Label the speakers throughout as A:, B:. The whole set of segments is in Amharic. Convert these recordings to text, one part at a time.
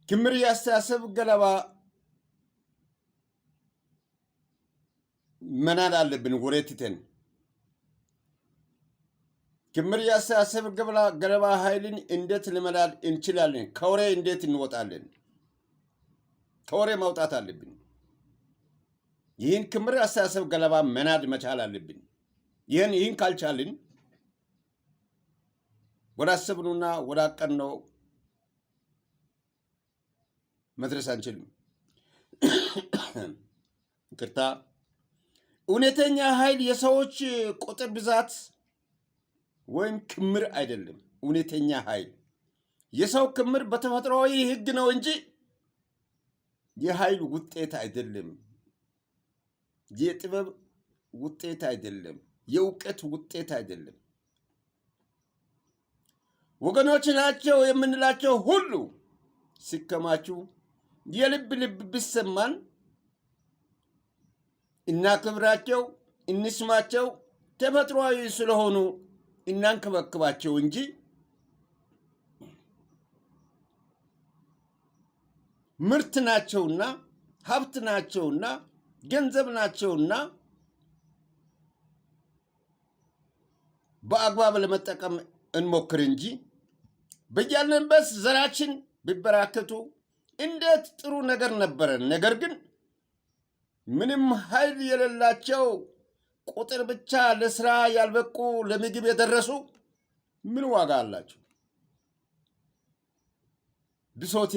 A: ክምር ያስተሳሰብ ገለባ መናድ አለብን። ወሬትተን ክምር ያስተሳሰብ ገለባ ኃይልን እንዴት ልመላል እንችላለን? ከወሬ እንዴት እንወጣለን? ከወሬ መውጣት አለብን። ይህን ክምር አስተሳሰብ ገለባ መናድ መቻል አለብን። ይህን ካልቻልን ወደ አሰብነውና ወደ አቀድነው መድረስ አንችልም። ይቅርታ። እውነተኛ ኃይል የሰዎች ቁጥር ብዛት ወይም ክምር አይደለም። እውነተኛ ኃይል የሰው ክምር በተፈጥሯዊ ሕግ ነው እንጂ የኃይል ውጤት አይደለም። የጥበብ ውጤት አይደለም። የእውቀት ውጤት አይደለም። ወገኖች ናቸው የምንላቸው ሁሉ ሲከማቹ የልብ ልብ ቢሰማን እናክብራቸው፣ እንስማቸው። ተፈጥሯዊ ስለሆኑ እናንከባክባቸው እንጂ ምርት ናቸውና ሀብት ናቸውና ገንዘብ ናቸውና በአግባብ ለመጠቀም እንሞክር እንጂ በያለንበት ዘራችን ቢበራከቱ እንዴት ጥሩ ነገር ነበረን። ነገር ግን ምንም ኃይል የሌላቸው ቁጥር ብቻ ለስራ ያልበቁ ለምግብ የደረሱ ምን ዋጋ አላቸው? ብሶት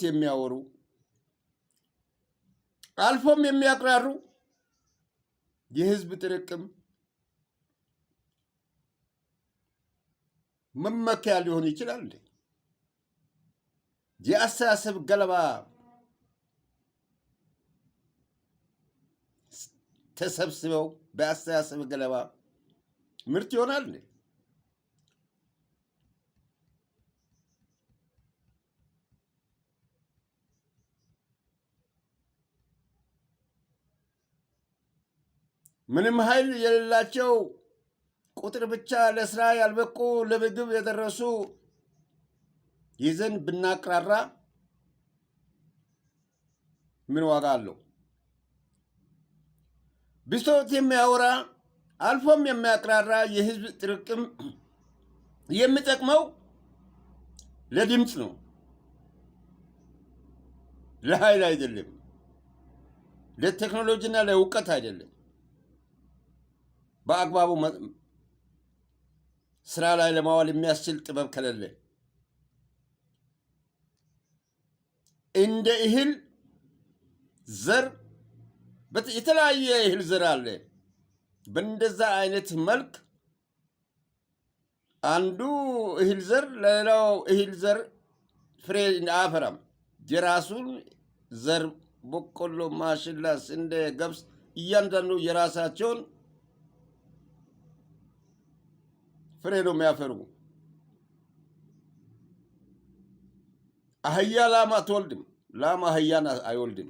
A: የሚያወሩ አልፎም የሚያቅራሩ የህዝብ ጥርቅም መመኪያ ሊሆን ይችላል። የአስተሳሰብ ገለባ ተሰብስበው በአስተሳሰብ ገለባ ምርት ይሆናል። ምንም ኃይል የሌላቸው ቁጥር ብቻ ለስራ ያልበቁ ለምግብ የደረሱ ይዘን ብናቅራራ ምን ዋጋ አለው? ብሶት የሚያወራ አልፎም የሚያቅራራ የህዝብ ጥርቅም የሚጠቅመው ለድምፅ ነው፣ ለኃይል አይደለም። ለቴክኖሎጂና ለእውቀት አይደለም። በአግባቡ ስራ ላይ ለማዋል የሚያስችል ጥበብ ከሌለ እንደ እህል ዘር የተለያየ እህል ዘር አለ። በእንደዛ አይነት መልክ አንዱ እህል ዘር ለሌላው እህል ዘር ፍሬ አያፈራም። የራሱን ዘር በቆሎ፣ ማሽላ፣ ስንዴ፣ ገብስ እያንዳንዱ የራሳቸውን ፍሬ ነው የሚያፈሩ። አህያ ላም አትወልድም። ላም አህያን አይወልድም።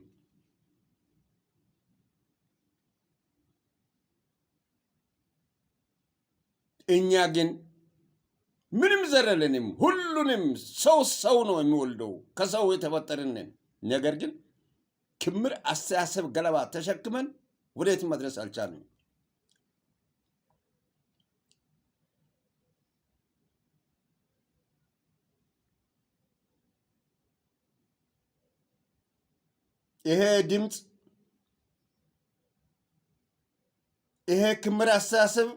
A: እኛ ግን ምንም ዘር የለንም። ሁሉንም ሰው ነው የሚወልደው። ከሰው የተፈጠርን። ነገር ግን ክምር አስተሳሰብ ገለባ ተሸክመን ወዴት መድረስ አልቻልንም። ይሄ ድምፅ ይሄ ክምር አስተሳሰብ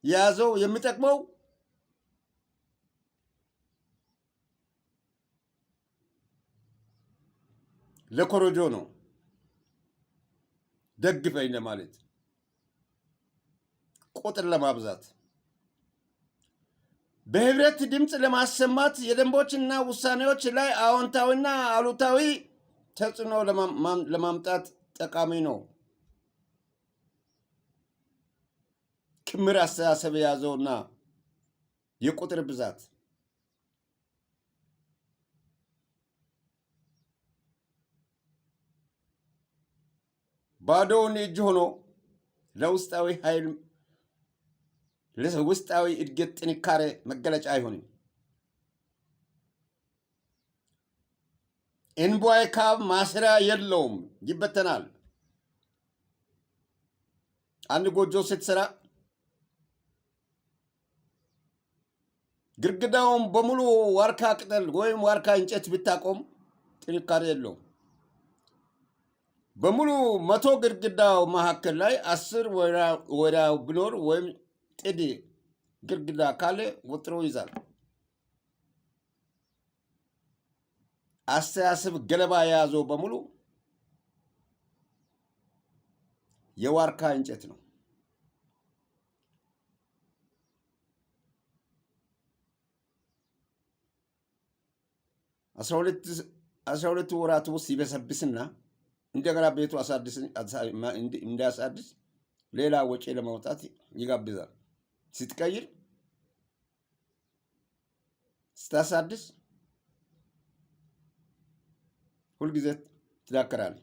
A: የያዘው የሚጠቅመው ለኮረጆ ነው። ደግፈኝ ለማለት ቁጥር ለማብዛት በህብረት ድምፅ ለማሰማት የደንቦችና ውሳኔዎች ላይ አዎንታዊና አሉታዊ ተጽዕኖ ለማምጣት ጠቃሚ ነው። ክምር አስተሳሰብ የያዘውና የቁጥር ብዛት ባዶውን እጅ ሆኖ ለውስጣዊ ኃይል ለውስጣዊ እድገት ጥንካሬ መገለጫ አይሆንም። እንቧይ ካብ ማሰሪያ የለውም፣ ይበተናል። አንድ ጎጆ ስትሰራ ግድግዳውን በሙሉ ዋርካ ቅጠል ወይም ዋርካ እንጨት ብታቆም ጥንካሬ የለውም። በሙሉ 100 ግድግዳው መካከል ላይ 10 ወዲያው ቢኖር ወይም ጥድ ግድግዳ ካለ ወጥሮ ይዛል። አስተሳሰብ ገለባ የያዘው በሙሉ የዋርካ እንጨት ነው። 12 ወራት ውስጥ ይበሰብስና እንደገና ቤቱ እንዳያሳድስ ሌላ ወጪ ለማውጣት ይጋብዛል። ስትቀይር ስታሳድስ ሁልጊዜ ትዳከራል።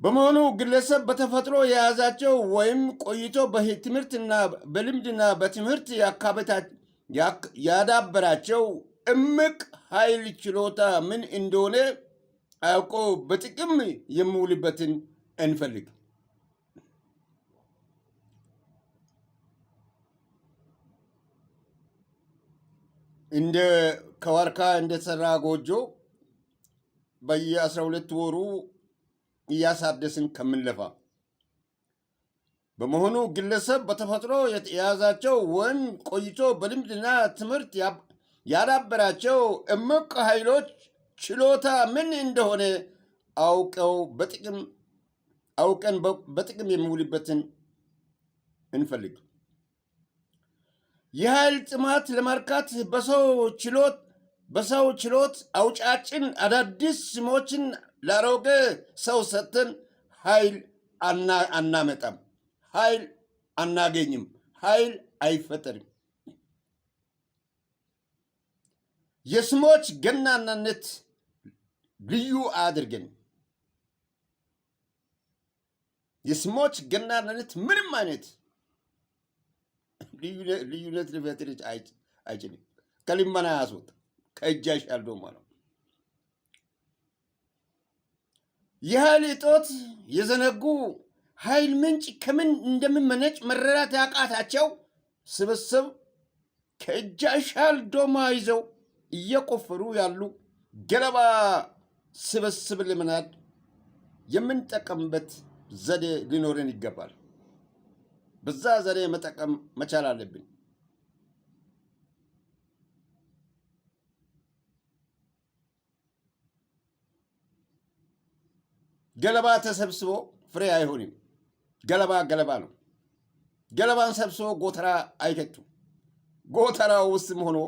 A: በመሆኑ ግለሰብ በተፈጥሮ የያዛቸው ወይም ቆይቶ በትምህርትና በልምድና በትምህርት ያዳበራቸው እምቅ ኃይል ችሎታ ምን እንደሆነ አውቆ በጥቅም የሚውልበትን እንፈልግ። እንደ ከዋርካ እንደተሰራ ጎጆ በየ12 ወሩ እያሳደስን ከምንለፋ በመሆኑ ግለሰብ በተፈጥሮ የያዛቸው ወይም ቆይቶ በልምድና ትምህርት ያዳበራቸው እምቅ ኃይሎች ችሎታ ምን እንደሆነ አውቀን በጥቅም የሚውልበትን እንፈልግ። የኃይል ጥማት ለማርካት በሰው ችሎት አውጫጭን አዳዲስ ስሞችን ላሮገ ሰው ሰጥተን ኃይል አናመጣም፣ ኃይል አናገኝም፣ ኃይል አይፈጠርም። የስሞች ገናናነት ልዩ አድርገን የስሞች ገናናነት ምንም አይነት ልዩነት ሊፈጥር አይችልም። ከልመና ያስወጣ ከእጅ አይሻል ዶማ ነው። የኃይል እጦት የዘነጉ ኃይል ምንጭ ከምን እንደሚመነጭ መረዳት ያቃታቸው ስብስብ ከእጅ አይሻል ዶማ ይዘው እየቆፈሩ ያሉ ገለባ ስብስብ ለመናድ የምንጠቀምበት ዘዴ ሊኖረን ይገባል። በዛ ዘዴ መጠቀም መቻል አለብን። ገለባ ተሰብስቦ ፍሬ አይሆንም። ገለባ ነው። ገለባን ሰብስቦ ጎተራ አይከቱም። ጎተራው ውስጥም ሆኖ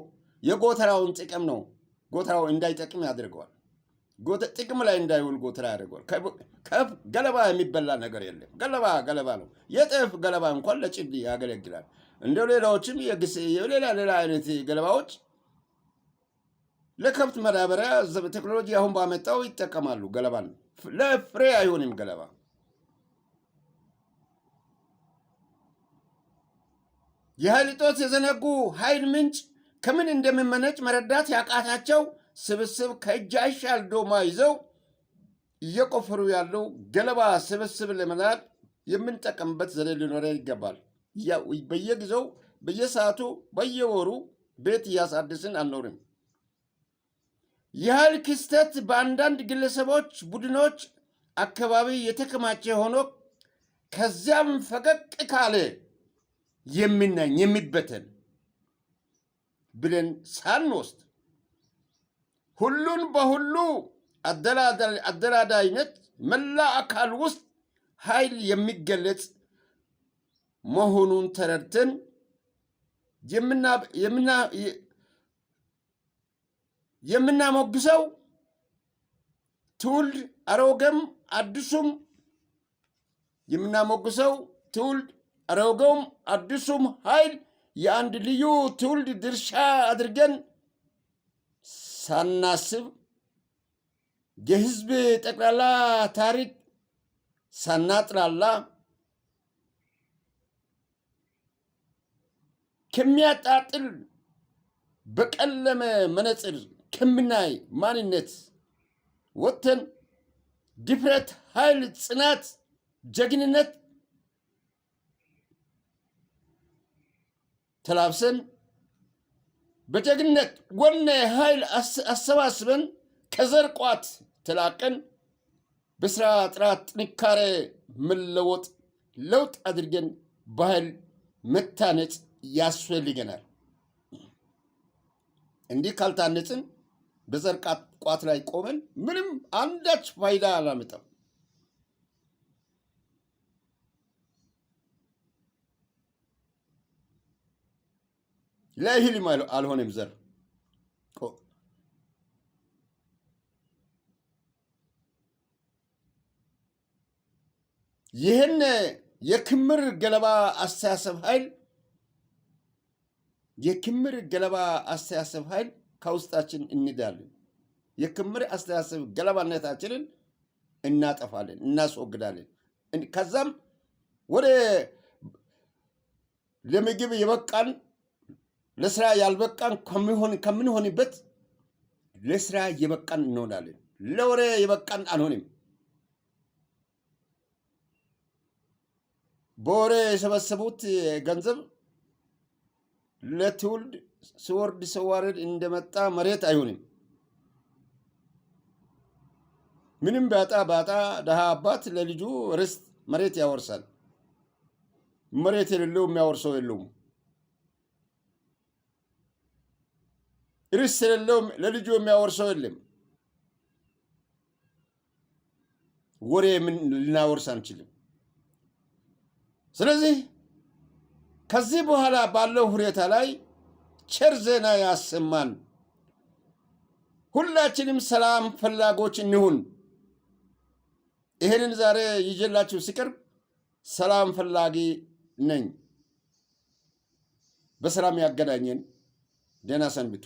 A: የጎተራውን ጥቅም ነው ጎተራው እንዳይጠቅም ያደርገዋል። ጥቅም ላይ እንዳይውል ጎተራ ያደርገዋል። ገለባ የሚበላ ነገር የለም። ገለባ ነው። የጤፍ ገለባ እንኳን ለጭድ ያገለግላል። እንደ ሌላዎችም ሌላ አይነት ገለባዎች ለከብት ማዳበሪያ ቴክኖሎጂ አሁን ባመጣው ይጠቀማሉ። ገለባን ለፍሬ አይሆንም ገለባ። የኃይል እጦት የዘነጉ ኃይል ምንጭ ከምን እንደሚመነጭ መረዳት ያቃታቸው ስብስብ ከእጅ አይሻል ዶማ ይዘው እየቆፈሩ ያለው ገለባ ስብስብ ለመናድ የምንጠቀምበት ዘዴ ሊኖረን ይገባል። በየጊዜው በየሰዓቱ በየወሩ ቤት እያሳደስን አንኖርም። የኃይል ክስተት በአንዳንድ ግለሰቦች፣ ቡድኖች አካባቢ የተከማቸ ሆኖ ከዚያም ፈቀቅ ካለ የሚበተን ብለን ሳንወስድ ሁሉን በሁሉ አደላዳይነት መላ አካል ውስጥ ኃይል የሚገለጽ መሆኑን ተረድተን የምናሞግሰው ትውልድ አሮጌም አዲሱም ኃይል የአንድ ልዩ ትውልድ ድርሻ አድርገን ሳናስብ የህዝብ ጠቅላላ ታሪክ ሳናጥላላ ከሚያጣጥል በቀለመ መነጽር ከምናይ ማንነት ወጥተን ድፍረት፣ ኃይል፣ ጽናት፣ ጀግንነት ተላብሰን በጀግንነት ወኔ ኃይል አሰባስበን ከዘር ቋት ተላቀን በስራ ጥራት ጥንካሬ መለወጥ ለውጥ አድርገን በኃይል መታነጽ ያስፈልገናል። እንዲህ ካልታነጽን በዘር ቋት ላይ ቆመን ምንም አንዳች ፋይዳ አላመጣም። ለእህልም አልሆነም ዘር። ይህን የክምር ገለባ አስተሳሰብ ኃይል ከውስጣችን እንዳለን የክምር አስተሳሰብ ገለባነታችንን እናጠፋለን፣ እናስወግዳለን። ከዛም ወደ ለምግብ የበቃን ለስራ ያልበቃን ከምንሆንበት ለስራ የበቃን እንሆናለን። ለወሬ የበቃን አንሆንም። በወሬ የሰበሰቡት ገንዘብ ለትውልድ ሲወርድ ሲዋረድ እንደመጣ መሬት አይሆንም። ምንም ባጣ ደሃ አባት ለልጁ ርስት መሬት ያወርሳል። መሬት የሌለው የሚያወርሰው የለውም። ርስት የሌለው ለልጁ የሚያወርሰው የለም። ወሬ ምን ልናወርስ አንችልም። ስለዚህ ከዚህ በኋላ ባለው ሁኔታ ላይ ቸር ዜና ያሰማን። ሁላችንም ሰላም ፈላጎች እንሁን። ይህንን ዛሬ ይዤላችሁ ሲቀርብ ሰላም ፈላጊ ነኝ። በሰላም ያገናኘን። ደህና ሰንብቱ።